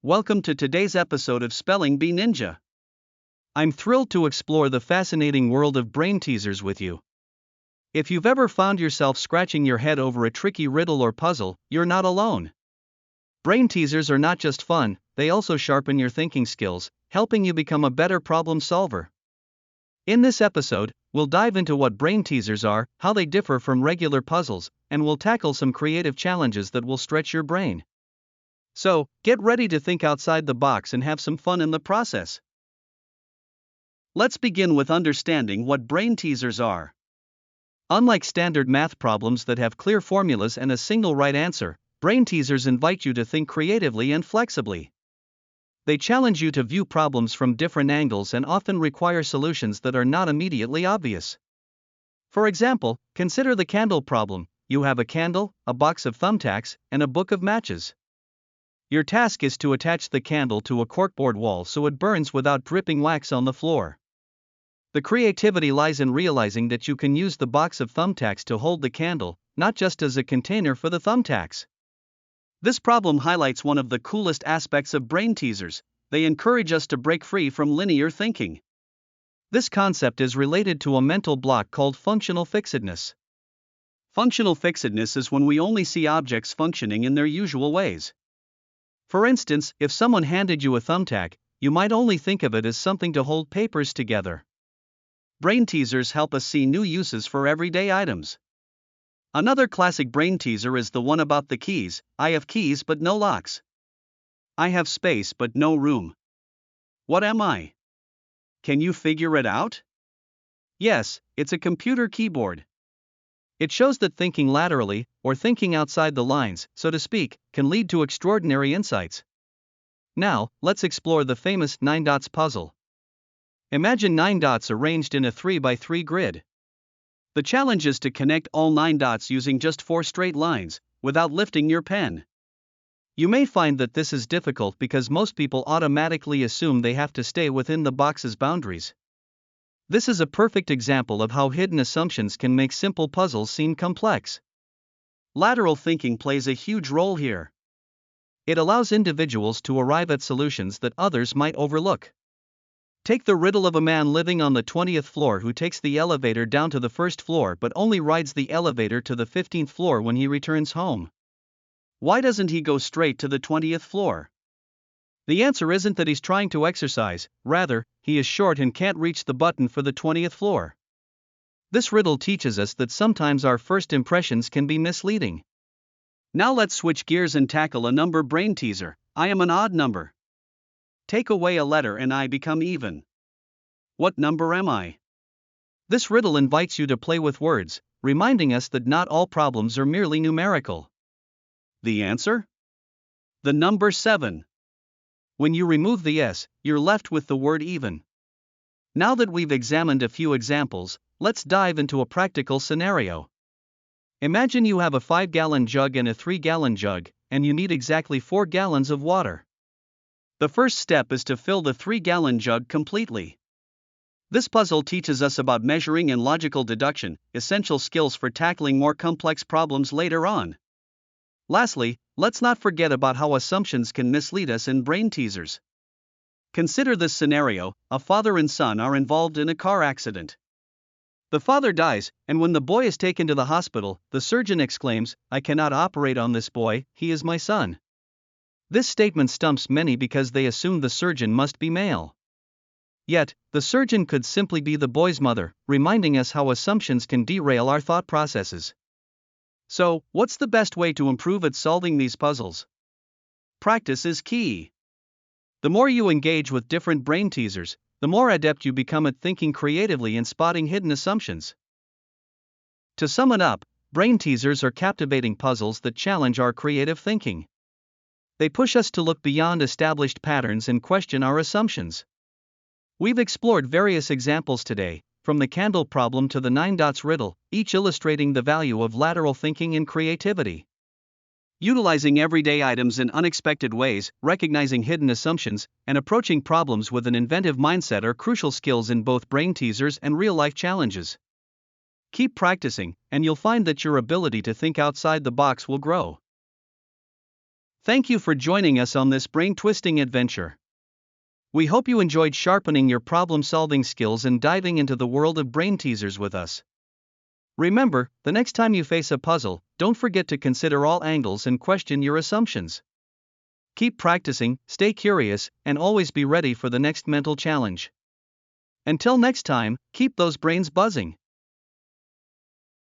Welcome to today's episode of Spelling Bee Ninja. I'm thrilled to explore the fascinating world of brain teasers with you. If you've ever found yourself scratching your head over a tricky riddle or puzzle, you're not alone. Brain teasers are not just fun, they also sharpen your thinking skills, helping you become a better problem solver. In this episode, we'll dive into what brain teasers are, how they differ from regular puzzles, and we'll tackle some creative challenges that will stretch your brain. So, get ready to think outside the box and have some fun in the process. Let's begin with understanding what brain teasers are. Unlike standard math problems that have clear formulas and a single right answer, brain teasers invite you to think creatively and flexibly. They challenge you to view problems from different angles and often require solutions that are not immediately obvious. For example, consider the candle problem. You have a candle, a box of thumbtacks, and a book of matches. Your task is to attach the candle to a corkboard wall so it burns without dripping wax on the floor. The creativity lies in realizing that you can use the box of thumbtacks to hold the candle, not just as a container for the thumbtacks. This problem highlights one of the coolest aspects of brain teasers. They encourage us to break free from linear thinking. This concept is related to a mental block called functional fixedness. Functional fixedness is when we only see objects functioning in their usual ways. For instance, if someone handed you a thumbtack, you might only think of it as something to hold papers together. Brain teasers help us see new uses for everyday items. Another classic brain teaser is the one about the keys. I have keys but no locks. I have space but no room. What am I? Can you figure it out? Yes, it's a computer keyboard. It shows that thinking laterally, or thinking outside the lines, so to speak, can lead to extraordinary insights. Now, let's explore the famous 9 dots puzzle. Imagine 9 dots arranged in a 3x3 grid. The challenge is to connect all 9 dots using just 4 straight lines, without lifting your pen. You may find that this is difficult because most people automatically assume they have to stay within the box's boundaries. This is a perfect example of how hidden assumptions can make simple puzzles seem complex. Lateral thinking plays a huge role here. It allows individuals to arrive at solutions that others might overlook. Take the riddle of a man living on the 20th floor who takes the elevator down to the first floor but only rides the elevator to the 15th floor when he returns home. Why doesn't he go straight to the 20th floor? The answer isn't that he's trying to exercise, rather, he is short and can't reach the button for the 20th floor. This riddle teaches us that sometimes our first impressions can be misleading. Now let's switch gears and tackle a number brain teaser. I am an odd number. Take away a letter and I become even. What number am I? This riddle invites you to play with words, reminding us that not all problems are merely numerical. The answer? The number 7. When you remove the S, you're left with the word even. Now that we've examined a few examples, let's dive into a practical scenario. Imagine you have a 5-gallon jug and a 3-gallon jug, and you need exactly 4 gallons of water. The first step is to fill the 3-gallon jug completely. This puzzle teaches us about measuring and logical deduction, essential skills for tackling more complex problems later on. Lastly, let's not forget about how assumptions can mislead us in brain teasers. Consider this scenario: a father and son are involved in a car accident. The father dies, and when the boy is taken to the hospital, the surgeon exclaims, "I cannot operate on this boy, he is my son." This statement stumps many because they assume the surgeon must be male. Yet, the surgeon could simply be the boy's mother, reminding us how assumptions can derail our thought processes. So, what's the best way to improve at solving these puzzles? Practice is key. The more you engage with different brain teasers, the more adept you become at thinking creatively and spotting hidden assumptions. To sum it up, brain teasers are captivating puzzles that challenge our creative thinking. They push us to look beyond established patterns and question our assumptions. We've explored various examples today, from the candle problem to the 9 dots riddle, each illustrating the value of lateral thinking and creativity. Utilizing everyday items in unexpected ways, recognizing hidden assumptions, and approaching problems with an inventive mindset are crucial skills in both brain teasers and real-life challenges. Keep practicing, and you'll find that your ability to think outside the box will grow. Thank you for joining us on this brain-twisting adventure. We hope you enjoyed sharpening your problem-solving skills and diving into the world of brain teasers with us. Remember, the next time you face a puzzle, don't forget to consider all angles and question your assumptions. Keep practicing, stay curious, and always be ready for the next mental challenge. Until next time, keep those brains buzzing.